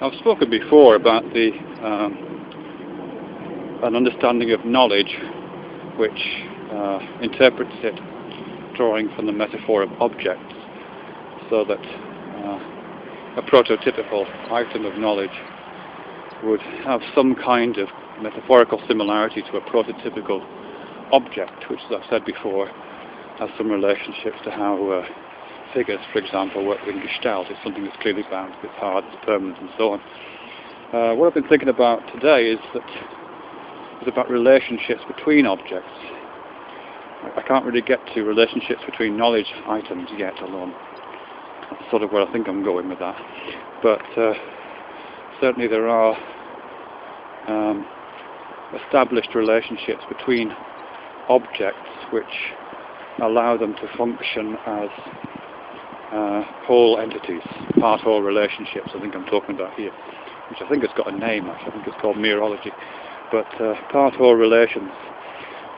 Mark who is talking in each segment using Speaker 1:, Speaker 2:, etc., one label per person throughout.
Speaker 1: I've spoken before about the an understanding of knowledge which interprets it drawing from the metaphor of objects, so that a prototypical item of knowledge would have some kind of metaphorical similarity to a prototypical object, which, as I've said before, has some relationships to how figures, for example, work in Gestalt. It's something that's clearly bound, it's hard, it's permanent, and so on. What I've been thinking about today is that it's about relationships between objects. I can't really get to relationships between knowledge items yet alone. That's sort of where I think I'm going with that. But certainly there are established relationships between objects which allow them to function as whole entities, part-whole relationships, I think I'm talking about here, which I think has got a name actually. I think it's called Mereology. But part-whole relations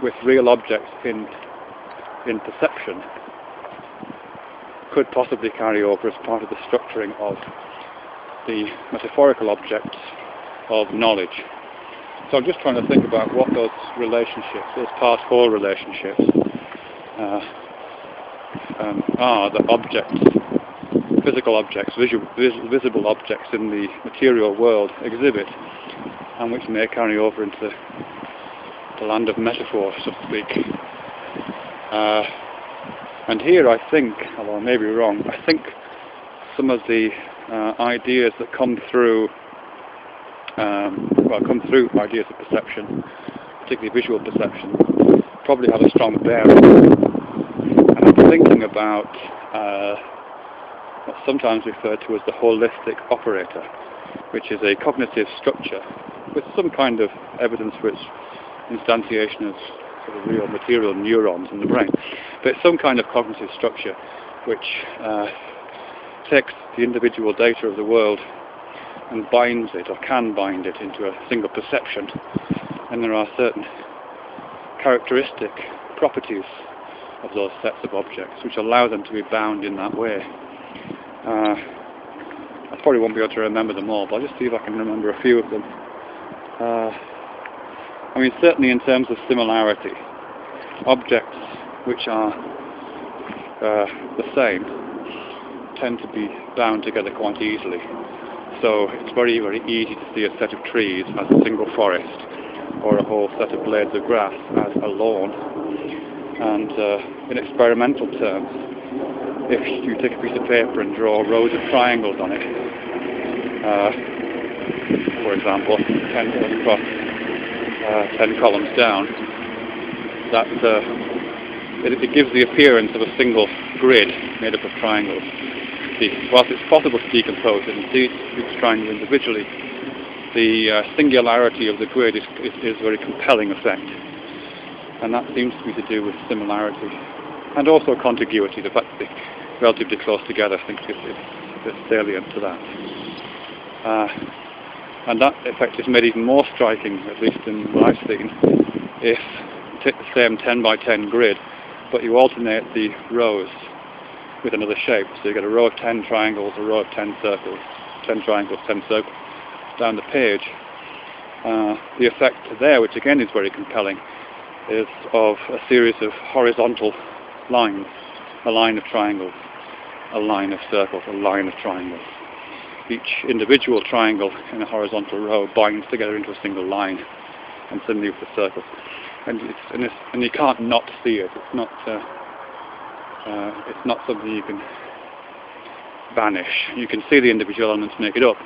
Speaker 1: with real objects in perception could possibly carry over as part of the structuring of the metaphorical objects of knowledge. So I'm just trying to think about what those relationships, those part-whole relationships, are that objects, physical objects, visible objects in the material world exhibit, and which may carry over into the land of metaphor, so to speak. And here I think, although I may be wrong, I think some of the ideas that come through ideas of perception, particularly visual perception, probably have a strong bearing. And I'm thinking about what's sometimes referred to as the holistic operator, which is a cognitive structure with some kind of evidence for its instantiation as sort of real material neurons in the brain. But it's some kind of cognitive structure which takes the individual data of the world and binds it, or can bind it, into a single perception. And there are certain characteristic properties of those sets of objects which allow them to be bound in that way. I probably won't be able to remember them all, but I'll just see if I can remember a few of them. I mean, certainly in terms of similarity, objects which are the same tend to be bound together quite easily. So it's very, very easy to see a set of trees as a single forest, or a whole set of blades of grass as a lawn. And in experimental terms, if you take a piece of paper and draw rows of triangles on it, for example, 10 rows across, 10 columns down, that it gives the appearance of a single grid made up of triangles. Whilst it's possible to decompose it and see each triangle individually, the singularity of the grid is a very compelling effect. And that seems to be to do with similarity. And also contiguity, the fact that they're relatively close together, I think is salient to that. And that effect is made even more striking, at least in what I've seen, if you take the same 10 by 10 grid, but you alternate the rows with another shape. So you get a row of 10 triangles, a row of 10 circles, 10 triangles, 10 circles down the page. The effect there, which again is very compelling, is of a series of horizontal lines, a line of triangles, a line of circles, a line of triangles. Each individual triangle in a horizontal row binds together into a single line, and similarly with the circles. And you can't not see it. It's not something you can banish. You can see the individual elements make it up,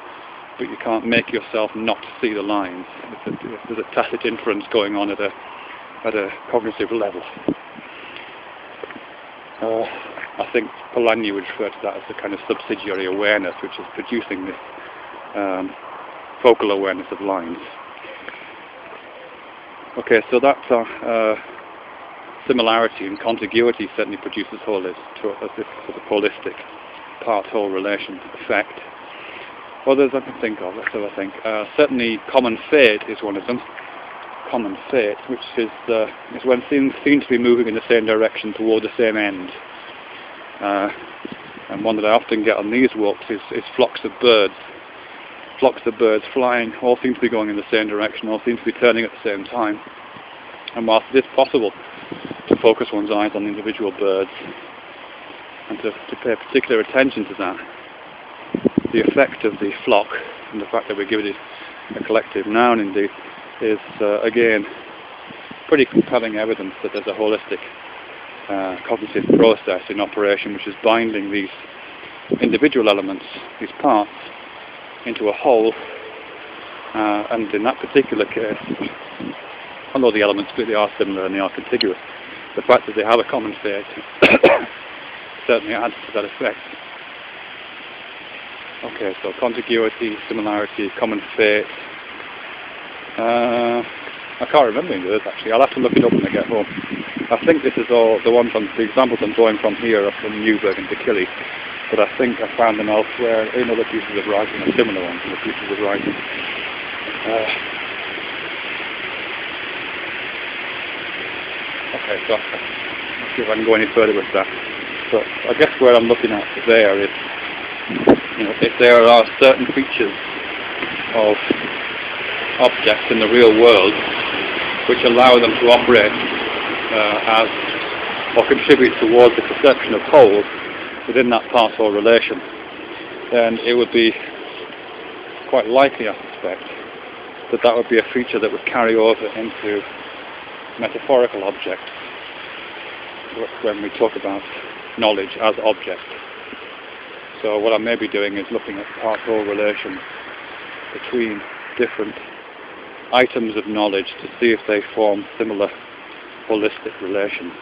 Speaker 1: but you can't make yourself not see the lines. There's a tacit inference going on at a cognitive level. I think Polanyi would refer to that as the kind of subsidiary awareness which is producing this focal awareness of lines. Okay, so that's similarity and contiguity certainly produces this sort of holistic part-whole relation effect. Others I can think of, let's have a think. Certainly common fate is one of them. Common fate, which is when things seem to be moving in the same direction toward the same end. And one that I often get on these walks is flocks of birds flocks of birds flying, all seem to be going in the same direction, all seem to be turning at the same time. And whilst it is possible to focus one's eyes on individual birds and to pay particular attention to that, the effect of the flock and the fact that we give it a collective noun indeed is again pretty compelling evidence that there's a holistic cognitive process in operation which is binding these individual elements, these parts, into a whole, and in that particular case, although the elements really are similar and they are contiguous, the fact that they have a common fate certainly adds to that effect. Okay, so contiguity, similarity, common fate. I can't remember any of those actually. I'll have to look it up when I get home. I think this is all the examples I'm drawing from here are from Newberg and Dikili, but I think I found them elsewhere in other pieces of writing, or similar ones in the pieces of writing. Okay, so let's see if I can go any further with that. So I guess where I'm looking at there is, if there are certain features of objects in the real world which allow them to operate as or contribute towards the perception of whole within that part-whole relation, then it would be quite likely, I suspect, that would be a feature that would carry over into metaphorical objects when we talk about knowledge as object. So what I may be doing is looking at part-whole relations between different items of knowledge to see if they form similar holistic relations.